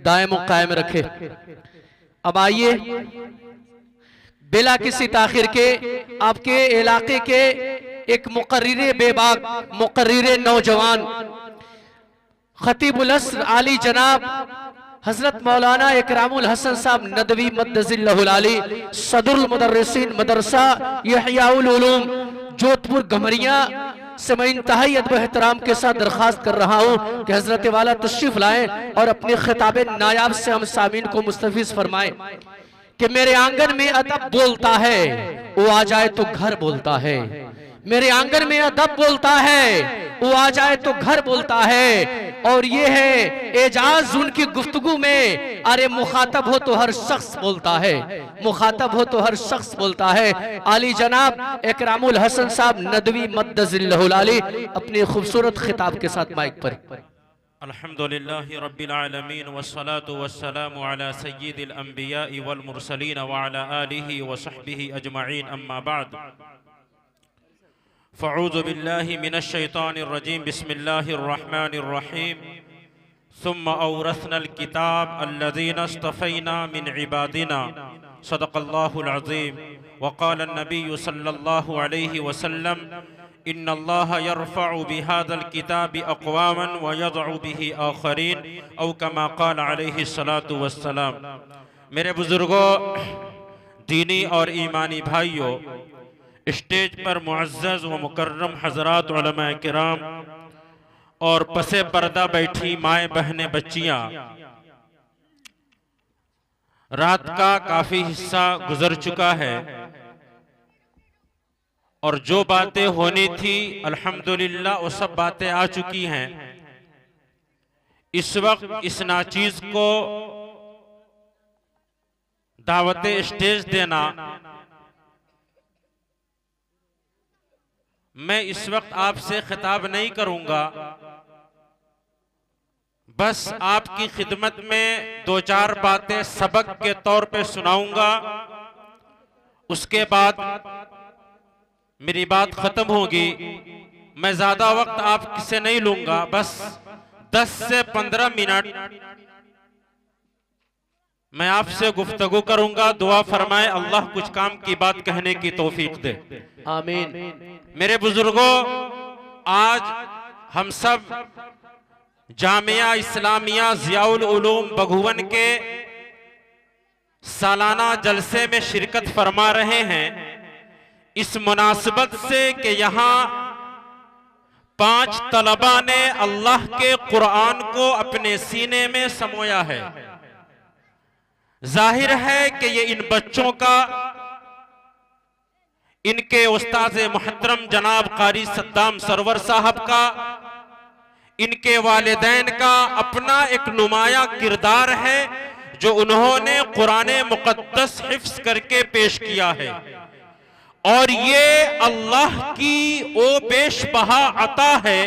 दायम कायम रखे। अब आइए बिला किसी ताखिर के आपके इलाके के एक मुकर्रिर बेबाक, मुकर्रिर नौजवान, खतीबुल अस्र आली जनाब हजरत मौलाना इकरामुल हसन साहब नदवी मद्दजिल्लहुल आली सदरुल मुदर्रिसीन मदरसा यहयाउल उलूम जोधपुर गमरिया से मैं इंतहाई अदब एहतराम के साथ दरखास्त कर रहा हूँ कि हजरत वाला तशरीफ लाएं और अपने खिताब नायाब से हम सामीन को मुस्तफिज फरमाएं कि मेरे आंगन में अदब बोलता है, वो आ जाए तो घर बोलता है। मेरे आंगन में अदब बोलता है, वो आ जाए तो घर बोलता है। और ये है एजाज उनकी गुफ्तगू में, अरे मुखातब हो तो हर शख्स बोलता है, मुखातब हो तो हर शख्स बोलता है। आली जनाब इकरामुल हसन साहब नदवी मद्दजिल्लहुल आली अपने खूबसूरत खिताब के साथ माइक पर। अल्हम्दुलिल्लाहि रब्बिल आलमीन वस्सलातु वस्सलामु अला सय्यिदिल अंबिया वल मुरसलीन व अला आलिहि व सहबिहि अजमईन अम्मा बाद फ़अऊज़ु बिल्लाहि मिनश शैतानिर रजीम बिस्मिल्लाहिर रहमानिर रहीम सुम्मा औरसनल किताब अल्लज़ीना इस्तफ़ैना मिन इबादिना सदक़ल्लाहुल अज़ीम व क़ाला नबिय्यु सल्लल्लाहु अलैहि वसल्लम इन्नल्लाह यरफ़अु बिहाज़ल किताबि अक़वामन व यज़अु बिही आख़रीन औ कमा क़ाल अलैहि सलातु वस्सलाम। मेरे बुजुर्गों, दीनी और ईमानी भाइयों, स्टेज पर मुअज़्ज़ज़ व मुकर्रम हज़रात उलमाए किराम और पसे पर्दा बैठी माएँ बहनें बच्चियाँ, रात का काफ़ी हिस्सा गुजर चुका है और जो बातें होनी थी अल्हम्दुलिल्लाह वो सब बातें आ चुकी हैं। इस वक्त इस नाचीज को दावत स्टेज देना, मैं इस वक्त आपसे खिताब नहीं करूंगा, बस आपकी खिदमत में दो चार बातें सबक के तौर पे सुनाऊंगा। उसके बाद मेरी बात खत्म होगी। मैं ज्यादा वक्त आपसे नहीं लूंगा, बस 10 से 15 मिनट मैं आपसे गुफ्तगू करूंगा। दुआ फरमाए अल्लाह कुछ काम की बात कहने की तौफीक दे, आमीन। मेरे बुजुर्गों, आज हम सब जामिया इस्लामिया ज़ियाउल उलूम बघुवन के सालाना जलसे में शिरकत फरमा रहे हैं। इस मुनासिबत से कि यहाँ 5 तलबा ने अल्लाह के कुरान को अपने सीने में समोया है। जाहिर है कि ये इन बच्चों का, इनके उस्ताद मुहतरम जनाब कारी सद्दाम सरवर साहब का, इनके वालिदैन का अपना एक नुमाया किरदार है जो उन्होंने कुरान मुक़द्दस हिफ्ज़ करके पेश किया है। और ये अल्लाह की वो बेशबहा अता है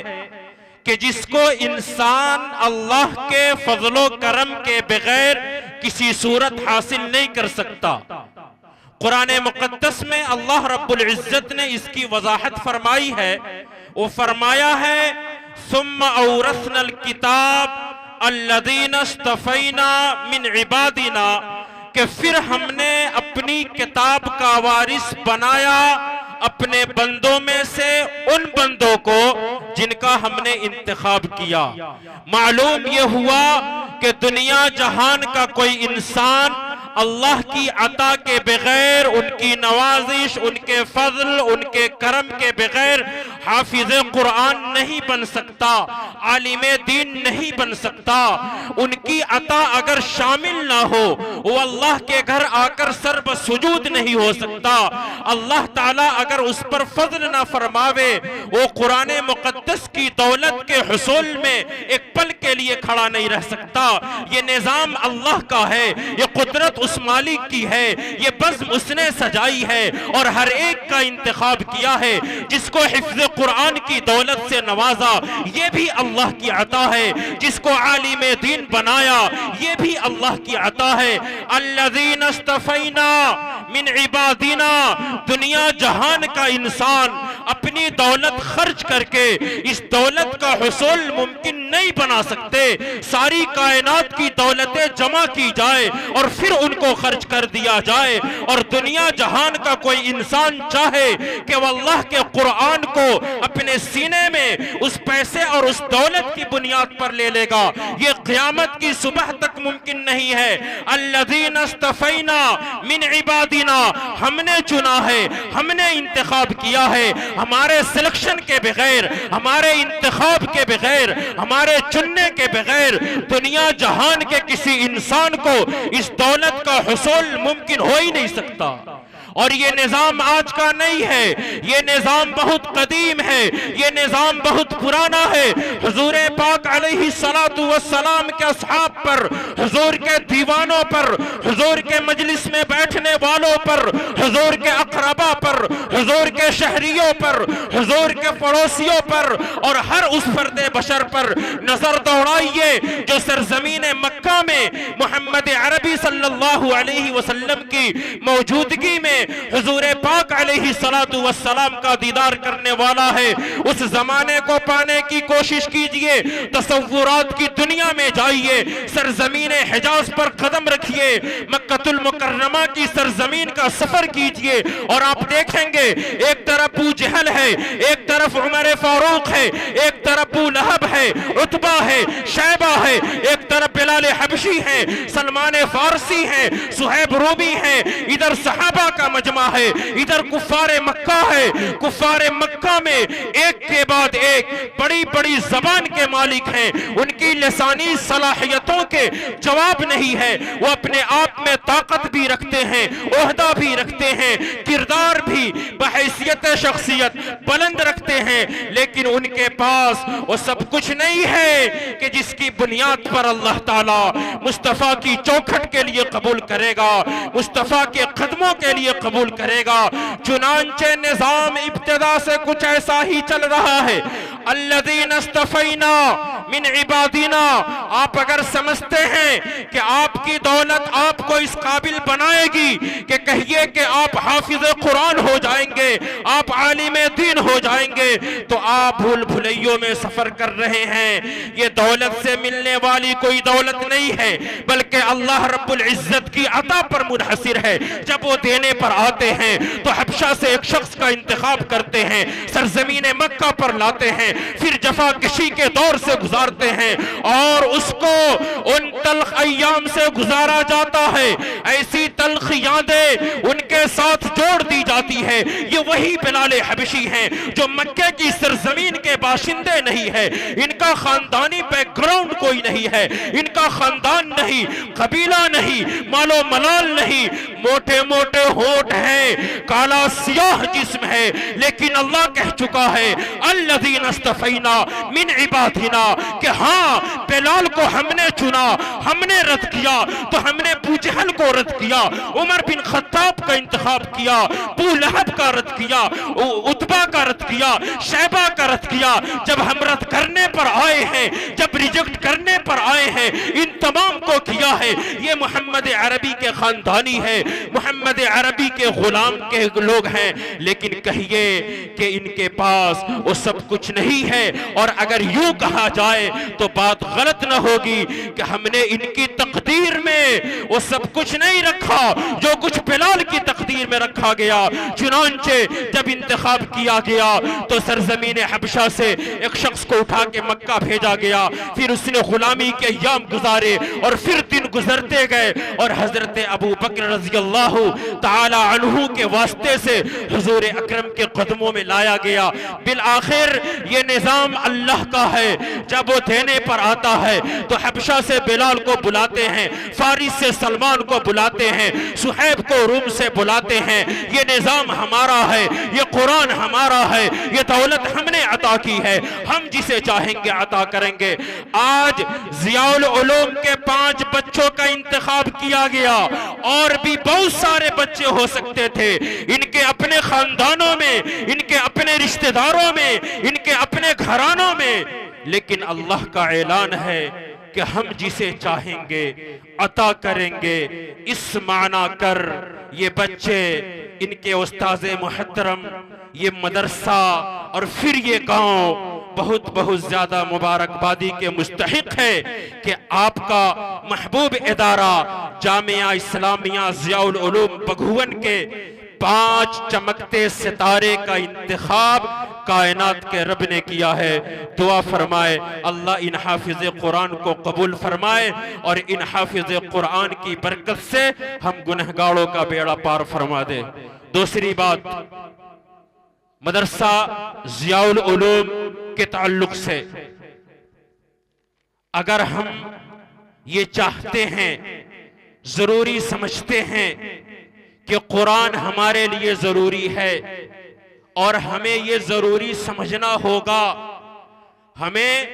कि जिसको इंसान अल्लाह के फजलो करम के बगैर किसी सूरत हासिल नहीं कर सकता। कुरान मुक़द्दस में अल्लाह रब्बुल इज्जत ने इसकी वजाहत फरमाई है। वो फरमाया है सुम्मा औरसनल किताब अल्लज़ीना इस्तफ़ैना मिन इबादिना, कि फिर हमने अपनी किताब का वारिस बनाया अपने बंदों में से उन बंदों को जिनका हमने इंतखाब किया। मालूम ये हुआ कि दुनिया जहान का कोई इंसान अल्लाह की अता के बगैर, उनकी नवाजिश, उनके फजल, उनके करम के बगैर हाफिज कुरान नहीं बन सकता, आलिमे दीन नहीं बन सकता। उनकी अता अगर शामिल ना हो, वो अल्लाह के घर आकर सर्ब सुजूद नहीं हो सकता। अल्लाह ताला अगर उस पर फजल ना फरमावे, वो कुरान मुक़द्दस की दौलत के हुसूल में एक पल के लिए खड़ा नहीं रह सकता। ये निजाम अल्लाह का है, ये कुदरत उस मालिक की है, ये बज़्म उसने सजाई है और हर एक का इंतखाब किया है। जिसको हिफ्ज़ कुरान की दौलत से नवाजा, ये भी अल्लाह की अता है। जिसको आलिम दीन बनाया, ये भी अल्लाह की अता है। अल्लज़ीना इस्तफ़ैना मिन इबादिना, दुनिया जहान का इंसान अपनी दौलत खर्च करके इस दौलत का हुसूल मुमकिन नहीं बना सकते। सारी कायनात की दौलतें जमा की जाए और फिर उनको खर्च कर दिया जाए, और दुनिया जहान का कोई इंसान चाहे कि वह अल्लाह के कुरान को अपने सीने में उस पैसे और उस दौलत की बुनियाद पर ले लेगा, ये क़यामत की सुबह तक मुमकिन नहीं है। अल्लज़ीना इस्तफ़ैना मिन इबादिना, हमने चुना है, हमने इंतखाब किया है, हमारे सिलेक्शन के बगैर, हमारे इंतखाब के बगैर, हमारे चुनने के बगैर दुनिया जहान के किसी इंसान को इस दौलत का हुसूल मुमकिन हो ही नहीं सकता। और ये निजाम आज का नहीं है, ये निजाम बहुत कदीम है, ये निजाम बहुत पुराना है। हुजूर पाक अलैहिस्सलातु वस्सलाम के असहाब पर, हुजूर के दीवानों पर, हुजूर के मजलिस में बैठने वालों पर, हुजूर के अकरबा पर, हुजूर के शहरियों पर, हुजूर के पड़ोसियों पर और हर उस फर्दे बशर पर नजर दौड़ाइए जो सरजमीन मक्का में मोहम्मद अरबी सल्लल्लाहु अलैहि वसल्लम की मौजूदगी में हुजूर पाक अलैहिस्सलातु वस्सलाम का दीदार करने वाला है। उस जमाने को पाने की कोशिश कीजिए, तसव्वुरात की दुनिया में जाइए, सरजमीन हिजाज पर कदम रखिए, मक्कतुल मुकर्रमा की सरजमीन का सफर कीजिए और आप देखेंगे एक तरफ अबू जहल है, एक तरफ उमर फारूक है, एक तरफ अबू लहब है, उतबा है, शैबा है, एक तरफ बिलाल हबशी है, सलमान फारसी है, सुहैब रूमी है, इधर सहाबा का मजमा है, इधर कुफ्फारे मक्का है। कुफ्फारे मक्का में एक के बाद एक बड़ी बड़ी जबान के मालिक हैं, उनकी लिसानी सलाहियतों के जवाब नहीं है। वो अपने आप में ताकत भी रखते हैं, ओहदा भी रखते हैं, किरदार भी बहैसियत शख्सियत बुलंद रखते हैं, लेकिन उनके पास वो सब कुछ नहीं है कि जिसकी बुनियाद पर अल्लाह ताला मुस्तफा की चौखट के लिए कबूल करेगा, मुस्तफा के कदमों के लिए कबूल करेगा। चुनांचे निजाम इब्तिदा से कुछ ऐसा ही चल रहा है। अल्लज़ीना इस्तफ़ैना मिन इबादिना, आप अगर समझते हैं कि आपकी दौलत आपको इस काबिल बनाएगी कि कहिए कि आप हाफिज कुरान हो जाएंगे, आप आलिम दीन हो जाएंगे, तो आप भूल भुलैयों में सफर कर रहे हैं। ये दौलत से मिलने वाली कोई दौलत नहीं है, बल्कि अल्लाह रब्बुल इज्जत की अता पर मुनहसिर है। जब वो देने पर आते हैं तो हबशा से एक शख्स का इंतखाब करते हैं, सरजमीन मक्का पर लाते हैं, फिर जफाकशी के दौर से गुजारते हैं और उसको उन तल्ख अय्याम से गुजारा जाता है। ऐसी तल्ख यादें उनके साथ जोड़ दी जाती है। ये वही बिलाल हबशी हैं जो मक्के की सरजमीन के बाशिंदे नहीं है, इनका खानदानी बैकग्राउंड कोई नहीं है, इनका खानदान नहीं, कबीला नहीं, मालो मलाल नहीं, मोटे मोटे होठ हैं, काला सियाह जिस्म है, लेकिन अल्लाह कह चुका है अल्लज़ीना इस्तफ़ैना मिन इबादिना कि हाँ, बिलाल को हमने चुना, हमने रद्द किया तो हमने अबू जहल को रद्द किया, उमर बिन खत्ताब का इंतखाब किया, अबू लहब का रद्द किया, उतबा का रद्द किया, शैबा का रद्द किया। जब हम रद्द करने पर आए हैं, जब रिजेक्ट करने पर आए हैं, इन तमाम को किया है। ये मोहम्मद अरबी के खानदानी है, मोहम्मद अरबी के गुलाम के लोग हैं, लेकिन कहिए कि इनके पास वो सब कुछ नहीं है। और अगर यूं कहा जाए तो बात गलत न होगी कि हमने इनकी तकदीर में वो सब कुछ नहीं रखा जो कुछ बिलाल की तकदीर में रखा गया। चुनांचे जब इंतखाब किया गया तो सरजमीन हबशा से एक शख्स को उठा के मक्का भेजा गया, फिर उसने गुलामी के अय्याम गुजारे और फिर दिन गुजरते गए और हजरत अबू बकर रज़ी अल्लाह ताला अन्हु के वास्ते से हुजूर अकरम के कदमों में लाया गया। बिल आखिर ये निजाम अल्लाह का है। जब वो देने पर आता है तो हबशा से बिलाल को बुलाते हैं, फारिस से सलमान को बुलाते हैं, सुहैब को रूम से बुलाते हैं। ये निजाम हमारा है, ये कुरान हमारा है, ये दौलत हमने अता की है, हम जिसे चाहेंगे अता करेंगे। आज ज़ियाउल उलूम के 5 बच्चों का इंतखाब किया गया, और भी बहुत सारे बच्चे हो सकते थे, इनके अपने खानदानों में, इनके अपने रिश्तेदारों में, इनके अपने घरानों में, लेकिन अल्लाह का ऐलान है कि हम जिसे चाहेंगे अता करेंगे। इस माना कर ये बच्चे, इनके उस्ताज़े मुहतरम, ये मदरसा और फिर ये गांव बहुत बहुत ज्यादा मुबारकबादी के मुस्तहिक है कि आपका महबूब इदारा जामिया इस्लामिया ज़ियाउल उलूम बघुवन के 5 चमकते सितारे का इंतखाब कायनात के रब ने किया है। दुआ फरमाए अल्लाह इन हाफिज कुरान को कबूल फरमाए और इन हाफिज कुरान की बरकत से हम गुनहगारों का बेड़ा पार फरमा दे। दूसरी बात, मदरसा ज़ियाउल उलूम के ताल्लुक से अगर हम ये चाहते हैं, जरूरी समझते हैं कि कुरान हमारे लिए जरूरी है और हमें ये जरूरी समझना होगा, हमें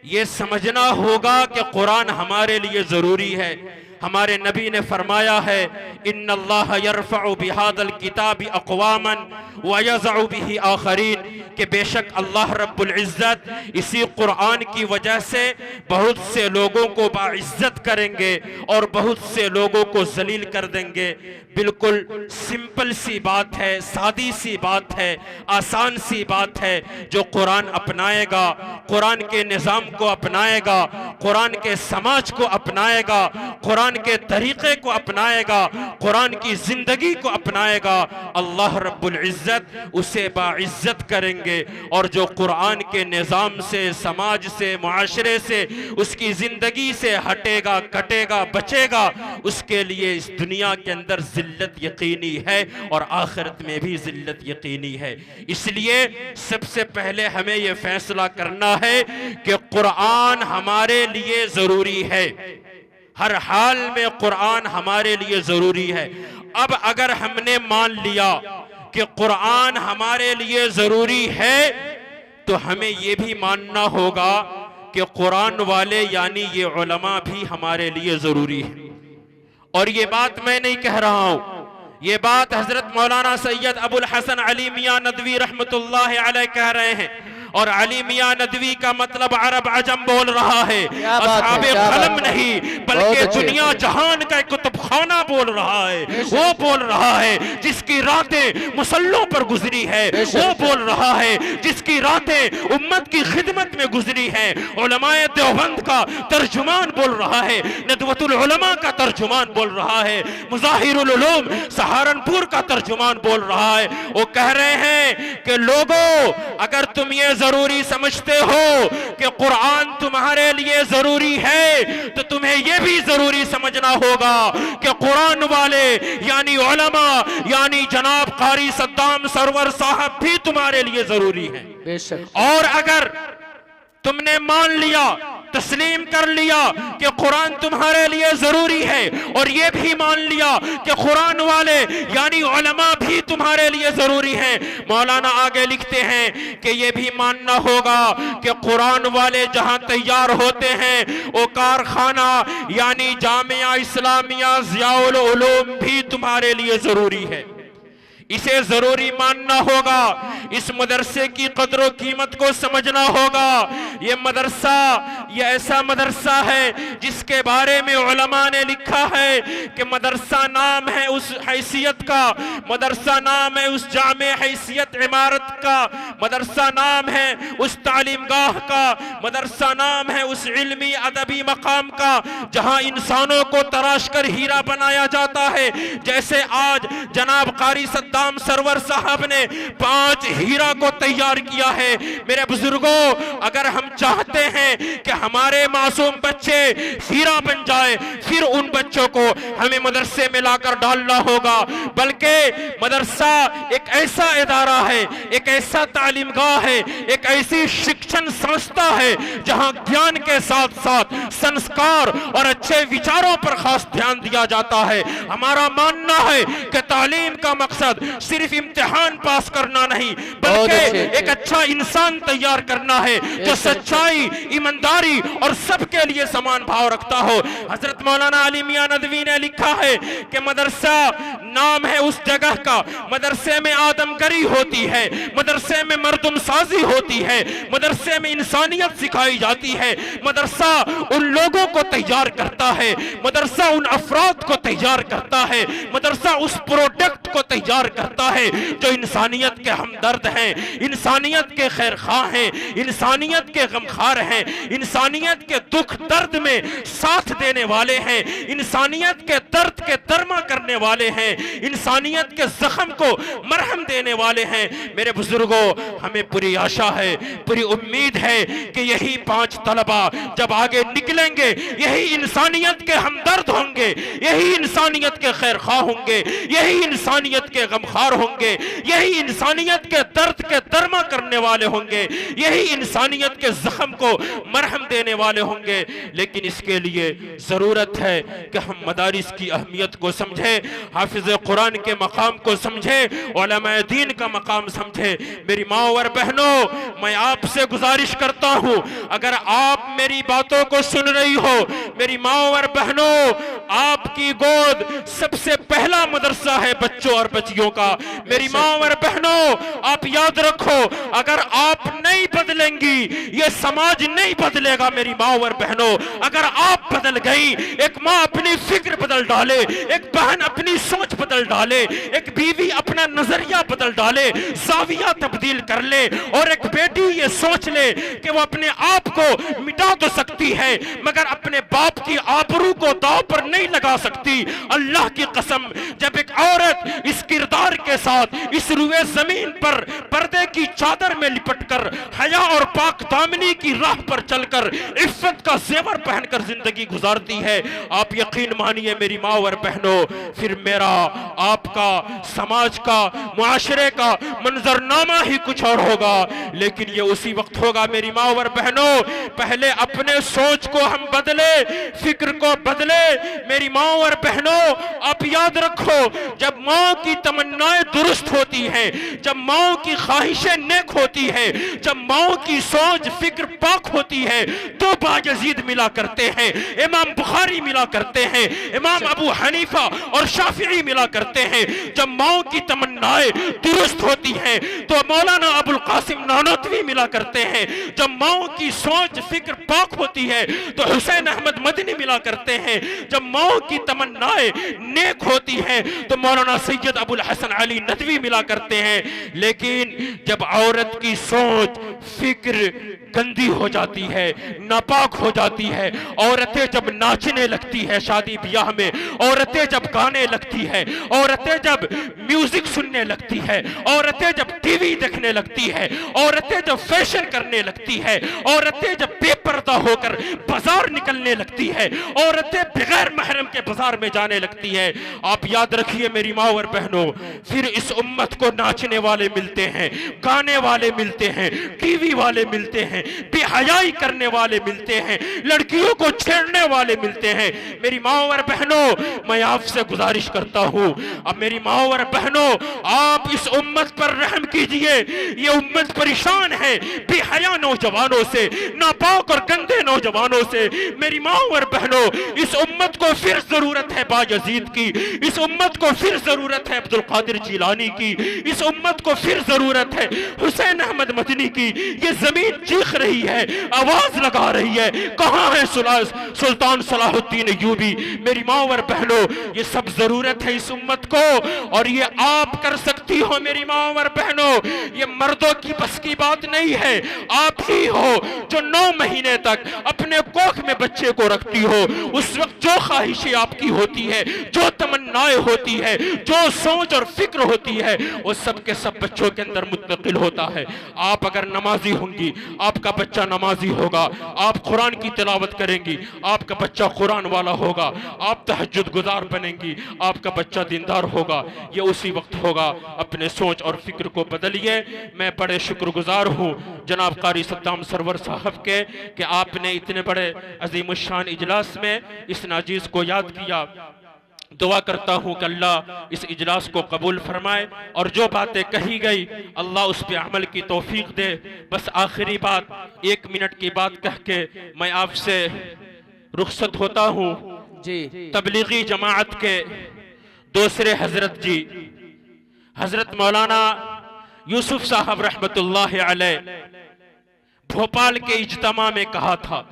ये समझना होगा कि कुरान हमारे लिए जरूरी है। हमारे नबी ने फरमाया है इन्नल्लाह यरफ़उ बिहादल किताबि अक़वामन व यज़उ बिही आखरीन, कि बेशक अल्लाह रब्बुल इज़्ज़त इसी कुरान की वजह से बहुत से लोगों को बाइज़्ज़त करेंगे और बहुत से लोगों को जलील कर देंगे। बिल्कुल सिंपल सी बात है, सादी सी बात है, आसान सी बात है। जो कुरान अपनाएगा, कुरान के निज़ाम को अपनाएगा, कुरान के समाज को अपनाएगा, कुरान के तरीके को अपनाएगा, कुरान की जिंदगी को अपनाएगा, अल्लाह रब्बुल इज़्ज़त उसे बाइज़्ज़त करेंगे। और जो कुरान के निज़ाम से, समाज से, मुआशरे से, उसकी जिंदगी से हटेगा, कटेगा, बचेगा, उसके लिए इस दुनिया के अंदर जिल्लत यकीनी है और आखिरत में भी जिल्लत यकीनी है। इसलिए सबसे पहले हमें यह फैसला करना है कि कुरान हमारे लिए जरूरी है, हर हाल में कुरान हमारे लिए जरूरी है। अब अगर हमने मान लिया कि कुरान हमारे लिए जरूरी है तो हमें यह भी मानना होगा कि कुरान वाले यानी ये उलमा भी हमारे लिए जरूरी है। और ये बात मैं नहीं कह रहा हूं, ये बात हजरत मौलाना सैयद अबुल हसन अली मियां नदवी रहमतुल्लाह अलैह कह रहे हैं। और अली मियां नदवी का मतलब अरब अजम बोल रहा है, असहाबे कलम नहीं बल्कि दुनिया जहान का एक कुतुबखाना बोल रहा है। वो बोल रहा है जिसकी रातें मुसल्लों पर गुजरी है, वो बोल रहा है जिसकी रातें उम्मत की खिदमत में गुजरी है। उलमाए देवबंद का तर्जुमान बोल रहा है, नदवतुल उलमा का तर्जुमान बोल रहा है, मुज़ाहिरुल उलूम सहारनपुर का तर्जुमान बोल रहा है। वो कह रहे हैं कि लोगों, अगर तुम ये जरूरी समझते हो कि कुरान तुम्हारे लिए जरूरी है तो तुम्हें यह भी जरूरी समझना होगा कि कुरान वाले यानी उलमा यानी जनाब कारी सद्दाम सरवर साहब भी तुम्हारे लिए जरूरी है। बेशक। और अगर तुमने मान लिया, तस्लीम कर लिया कि कुरान तुम्हारे लिए जरूरी है और ये भी मान लिया कि कुरान वाले यानी उलमा भी तुम्हारे लिए जरूरी है, मौलाना आगे लिखते हैं कि ये भी मानना होगा कि कुरान वाले जहां तैयार होते हैं वो कारखाना यानी जामिया इस्लामिया ज़ियाउल उलूम भी तुम्हारे लिए जरूरी है। इसे जरूरी मानना होगा, इस मदरसे की कदर कीमत को समझना होगा। ये मदरसा ये ऐसा मदरसा है जिसके बारे में उलमा ने लिखा है कि मदरसा नाम है उस हैसियत का, मदरसा नाम है उस जामे हैसियत इमारत का, मदरसा नाम है उस तालीमगाह का, मदरसा नाम है उस इल्मी अदबी मकाम का जहां इंसानों को तराश कर हीरा बनाया जाता है। जैसे आज जनाब कारी सद्दाम सरवर साहब ने 5 हीरा को तैयार किया है। मेरे बुजुर्गों, अगर हम चाहते हैं कि हमारे मासूम बच्चे हीरा बन जाए, फिर उन बच्चों को हमें मदरसे में लाकर डालना होगा। बल्कि मदरसा एक ऐसा इदारा है, एक ऐसा तालीमगाह है, एक ऐसी शिक्षण संस्था है जहां ज्ञान के साथ साथ संस्कार और अच्छे विचारों पर खास ध्यान दिया जाता है। हमारा मानना है कि तालीम का मकसद सिर्फ इम्तिहान पास करना नहीं बल्कि एक अच्छा इंसान तैयार करना है जो सच्चाई, ईमानदारी और सबके लिए समान भाव रखता हो। हजरत मौलाना अली मियां नदवी ने लिखा है कि मदरसा नाम है उस जगह का, मदरसे में आदमगरी होती है, मदरसे में मर्दुम साजी होती है, मदरसे में इंसानियत सिखाई जाती है, मदरसा उन लोगों को तैयार करता है, मदरसा उन अफराद को तैयार करता है, मदरसा उस प्रोडक्ट को तैयार करता है, जो इंसानियत के हमदर्द हैं, इंसानियत के खैर खां हैं, इंसानियत के गमखार हैं, इंसानियत के दुख दर्द में साथ देने वाले हैं, इंसानियत के दर्द के दरमा करने वाले हैं, इंसानियत के जख्म को मरहम देने वाले हैं। मेरे बुजुर्गों, हमें पूरी आशा है, पूरी उम्मीद है कि यही 5 तलबा जब आगे निकलेंगे, यही इंसानियत के हमदर्द होंगे, यही इंसानियत के खैर खा होंगे, यही इंसानियत के गमखार होंगे, यही इंसानियत के दर्द के दरमा करने वाले होंगे, यही इंसानियत के जख्म को मरहम देने वाले होंगे। लेकिन इसके लिए जरूरत है कि हम मदारिस की अहमियत को समझें, हाफिज कुरान के मकाम को समझें, उलमाए दीन का मकाम समझें। मेरी माँ और बहनों, मैं आपसे गुजारिश करता हूं, अगर आप मेरी बातों को सुन रही हो, मेरी माँ और बहनों, आपकी गोद सबसे पहला मदरसा है बच्चों और बच्चियों का। मेरी माँ और बहनों, आप याद रखो, अगर आप नहीं बदलेंगी, ये समाज नहीं बदलेगा। मेरी माँ और बहनों, अगर आप बदल गई, एक माँ अपनी फिक्र बदल डाले, एक बहन अपनी सोच बदल डाले, एक बीवी अपना नजरिया बदल डाले, जाविया तब्दील कर ले, और एक बेटी ये सोच ले कि वो अपने आप को मिटा तो सकती है मगर अपने बाप की आबरू को दांव पर नहीं लगा सकती। अल्लाह की कसम, जब एक औरत इस किरदार के साथ इस रुए जमीन पर पर्दे की चादर में लिपटकर, हया और पाक दामनी की राह पर चलकर, इफ्फत का जेवर पहनकर जिंदगी गुजारती है, आप यकीन मानिए मेरी माँ और बहनों, फिर मेरा, आपका, समाज का, मुआशरे का मंजरनामा ही कुछ और होगा। लेकिन ये उसी वक्त होगा मेरी माँ और बहनों, पहले अपने सोच को हम बदले, फिक्र को बदले। मेरी माँ और बहनों, आप याद रखो, जब माँ की तमन्नाएं दुरुस्त होती हैं, जब माँ की ख्वाहिशें नेक होती है, जब माँ की सोच फिक्र पाक होती है, तो बायजीद मिला करते हैं, इमाम बुखारी मिला करते हैं, इमाम अबू हनीफा और शाफिई मिला करते हैं। जब माँ की तमन्नाएं दुरुस्त होती हैं, तो मौलाना अबुल कासिम नानोतवी मिला करते हैं। जब माँ की सोच फिक्र पाक होती है, तो हुसैन अहमद मदनी मिला करते हैं। जब माँ की तमन्नाएं नेक होती हैं, तो मौलाना सैयद अबुल हसन अली नदवी मिला करते हैं। लेकिन जब औरत की सोच फिक्र गंदी हो जाती है, नापाक हो जाती है, औरतें जब नाचने लगती है शादी ब्याह में, औरतें जब गाने लगती है, औरतें जब म्यूजिक सुनने लगती है, औरतें जब टीवी देखने लगती है, औरतें जब फैशन करने लगती है, औरतें जब बेपर्दा होकर बाजार निकलने लगती है, औरतें बगैर महरम के बाजार में जाने लगती है, आप याद रखिए मेरी माँ और बहनों, फिर इस उम्मत को नाचने वाले मिलते हैं, गाने वाले मिलते हैं, टीवी वाले मिलते हैं, बेहयाई करने वाले मिलते हैं, लड़कियों को छेड़ने वाले मिलते हैं। मेरी माँ और बहनों, मैं आपसे गुजारिश करता हूं, अब मेरी माँ और बहनों, आप इस उम्मत पर रहम कीजिए। ये उम्मत परेशान है बेहया नौजवानों से, नापाक और गंदे नौजवानों से। मेरी माँ और बहनों, इस उम्मत को फिर जरूरत है बायजीद की, इस उम्मत को फिर जरूरत है अब्दुल कादिर जिलानी की, इस उम्मत को फिर जरूरत है हुसैन अहमद मदनी की। ये जमीन चीख रही है, आवाज लगा रही है, कहां है सुल्तान सलाहुद्दीन अय्यूबी। मेरी माँ और बहनों, ये सब जरूरत है इस उम्मत को, और ये आप कर सकती हो मेरी माँ और बहनों। ये मर्दों की बस की बात नहीं है, आप ही हो जो 9 महीने तक अपने कोख में बच्चे को रखती हो। उस वक्त जो ख्वाहिशें आपकी होती है, जो तमन्नाएं होती है, जो सोच और फिक्र होती है, वो सब के सब बच्चों के अंदर मुंतकिल होता है। आप अगर नमाजी होंगी, आपका बच्चा नमाजी होगा, आप कुरान की तिलावत करेंगी, आपका बच्चा कुरान वाला होगा, आप तहज्जुद गुजार बनेंगी, आपका बच्चा दीनदार होगा। ये उसी वक्त होगा। अपने सोच और फिक्र को बदलिए। मैं बड़े शुक्रगुजार हूँ जनाब कारी सद्दाम सरवर साहब के कि आपने इतने बड़े अजीमुशान इजलास में इस नाजीज को याद किया। दुआ करता हूँ कि अल्लाह इस इजलास को कबूल फरमाए और जो बातें कही गई अल्लाह उस पे अमल की तौफीक दे। बस आखिरी बात, 1 मिनट की बात कह के मैं आपसे रुखसत होता हूँ। जी, तबलीगी जमाअत के दूसरे हजरत जी, हजरत मौलाना यूसुफ साहब रहमतुल्लाह अलैह भोपाल के इज्तिमा में कहा था।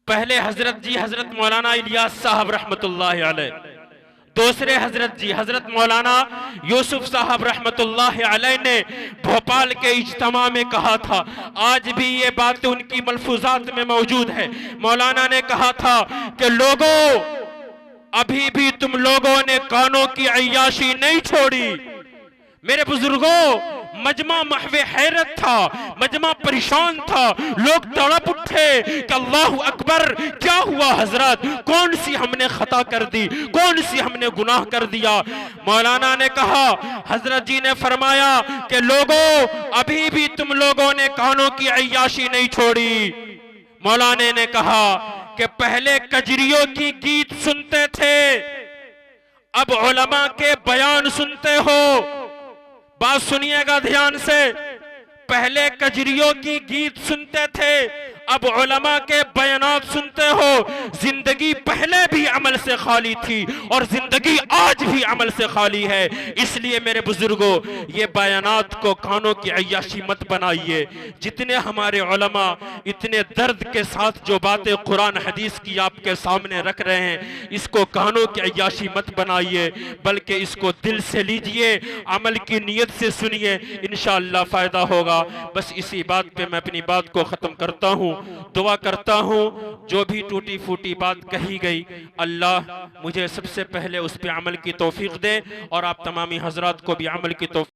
पहले हजरत जी हजरत मौलाना इलियास साहब रहमतुल्लाह अलैह, दूसरे हजरत जी हजरत मौलाना यूसुफ साहब रहमतुल्लाह अलैह ने भोपाल के इज्तिमा में कहा था, आज भी ये बातें उनकी मलफूजात में मौजूद है। मौलाना ने कहा था कि लोगों, अभी भी तुम लोगों ने कानों की अय्याशी नहीं छोड़ी। मेरे बुजुर्गों, मजमा महवे हैरत था, मजमा परेशान था, लोग तड़प उठे कि अल्लाहु अकबर, क्या हुआ हजरत, कौन सी हमने खता कर दी, कौन सी हमने गुनाह कर दिया। मौलाना ने कहा, हजरत जी ने फरमाया कि लोगों, अभी भी तुम लोगों ने कानों की अय्याशी नहीं छोड़ी। मौलाना ने कहा कि पहले कजरियों की गीत सुनते थे, अब उलमा के बयान सुनते हो। बात सुनिएगा ध्यान से, पहले कजरियों की गीत सुनते थे, अब उलमा के बयानात सुनते हो। जिंदगी पहले भी अमल से खाली थी और जिंदगी आज भी अमल से खाली है। इसलिए मेरे बुजुर्गों, ये बयानात को कानों की अय्याशी मत बनाइए। जितने हमारे उलमा इतने दर्द के साथ जो बातें कुरान हदीस की आपके सामने रख रहे हैं, इसको कानों की अय्याशी मत बनाइए, बल्कि इसको दिल से लीजिए, अमल की नीयत से सुनिए, इंशाअल्लाह फायदा होगा। बस इसी बात पे मैं अपनी बात को खत्म करता हूँ। दुआ करता हूँ जो भी टूटी फूटी बात कही गई, अल्लाह मुझे सबसे पहले उस पे अमल की तौफीक दे और आप तमामी हजरात को भी अमल की तौफीक